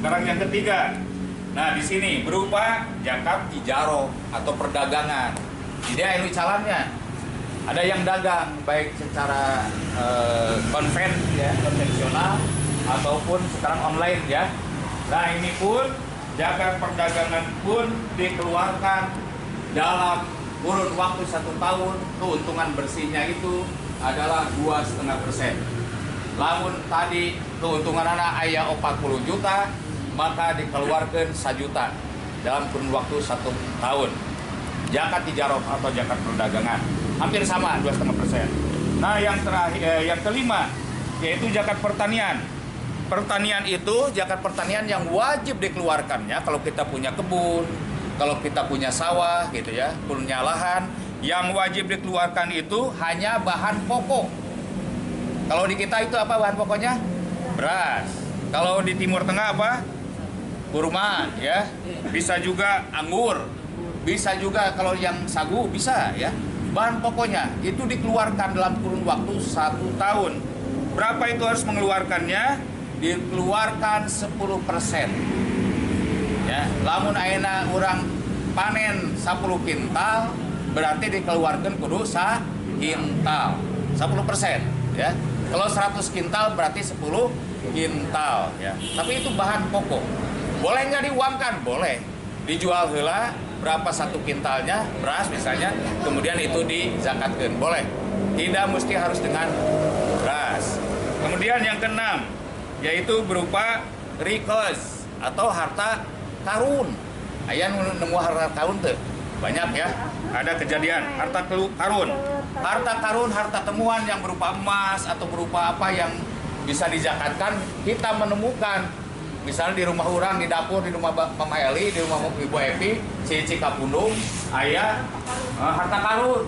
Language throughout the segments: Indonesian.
Sekarang yang ketiga. Nah, di sini berupa zakat tijaro atau perdagangan. Jadi ini calannya. Ada yang dagang baik secara konvensional ataupun sekarang online ya. Nah, ini pun zakat perdagangan pun dikeluarkan dalam kurun waktu 1 tahun. Keuntungan bersihnya itu adalah 2,5%. Lamun tadi keuntungan anak ayah 40 juta, maka dikeluarkan 1 juta dalam kurun waktu 1 tahun. Zakat tijarah atau zakat perdagangan hampir sama 2,5%. Nah, yang terakhir, yang kelima yaitu zakat pertanian. Pertanian itu zakat pertanian yang wajib dikeluarkannya kalau kita punya kebun, kalau kita punya sawah gitu ya, punya lahan, yang wajib dikeluarkan itu hanya bahan pokok. Kalau di kita itu apa bahan pokoknya? Beras. Kalau di Timur Tengah apa? Kurma ya. Bisa juga anggur. Bisa juga kalau yang sagu bisa ya. Bahan pokoknya itu dikeluarkan dalam kurun waktu 1 tahun. Berapa itu harus mengeluarkannya? Dikeluarkan 10%. Ya, lamun ayeuna urang panen 10 kintal, berarti dikeluarkan kudu 1 kintal. 10% ya. Kalau 100 kintal berarti 10 kintal ya. Tapi itu bahan pokok. Boleh nggak diuangkan? Boleh. Dijual heula berapa 1 kintalnya beras misalnya, kemudian itu dizakatkan. Boleh. Tidak mesti harus dengan beras. Kemudian yang keenam yaitu berupa rikos atau harta karun. Aya nemu harta karun tuh. Banyak ya. Ada kejadian harta karun. Harta karun, harta temuan yang berupa emas atau berupa apa yang bisa dizakatkan, kita menemukan. Misalnya di rumah orang, di dapur, di rumah Mama Eli, di rumah Ibu Epi, si Cikapundung, ayah harta karun.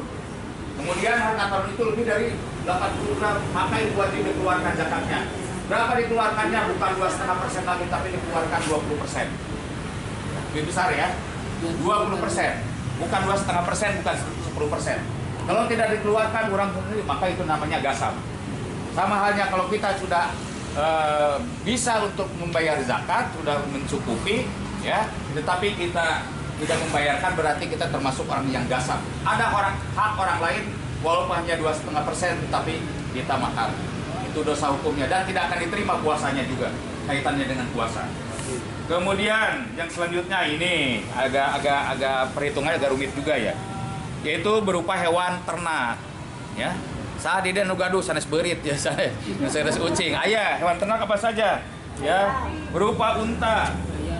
Kemudian harta karun itu lebih dari 80 gram, maka itu wajib dikeluarkan zakatnya. Berapa dikeluarkannya? Bukan 2,5% lagi, tapi dikeluarkan 20%. Lebih besar ya, 20%. Bukan 2,5%, bukan 10%. Kalau tidak dikeluarkan orang sendiri, maka itu namanya gasam. Sama halnya kalau kita sudah bisa untuk membayar zakat, sudah mencukupi, ya, tetapi kita tidak membayarkan, berarti kita termasuk orang yang gasam. Ada hak orang lain, walaupun hanya 2,5%, tetapi kita makan. Itu dosa hukumnya dan tidak akan diterima puasanya juga, kaitannya dengan puasa. Kemudian yang selanjutnya ini agak perhitungannya agak rumit juga ya, yaitu berupa hewan ternak ya. Saat di nu gaduh sanes beurit ya, sanes ucing. Aya hewan ternak apa saja ya, berupa unta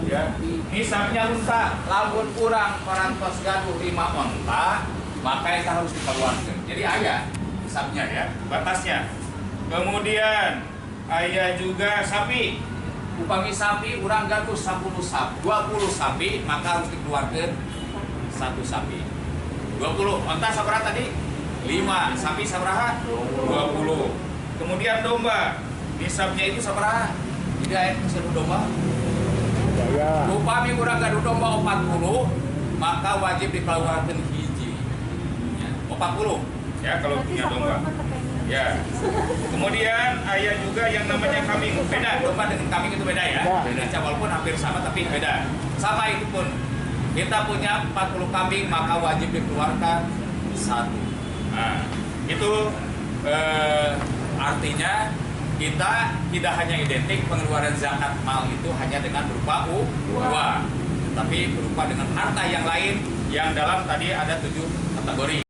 ya. Misalnya unta, lamun urang parantos gaduh 5 unta, maka itu harus dikeluarkan. Jadi aya hisabnya ya, batasnya. Kemudian aya juga sapi. Upami sapi urang gaduh 20 sapi, maka harus dikeluarkan 1 sapi. 20. Unta sabaraha tadi? 5. Sapi sabaraha? 20. Kemudian domba. Nisabnya itu sabaraha? Jadi ayat seru domba. Upami urang gaduh domba 40, maka wajib dikeluarkan hiji. Ya, 40. Ya kalau punya domba. Ya. Kemudian ayat juga yang namanya kambing. Beda, domba dengan kambing itu beda ya. Beda, walaupun hampir sama tapi beda. Sama itu pun. Kita punya 40 kambing, maka wajib dikeluarkan 1. Nah, itu artinya kita tidak hanya identik pengeluaran zakat mal itu hanya dengan berupa uang, tapi berupa dengan harta yang lain yang dalam tadi ada 7 kategori.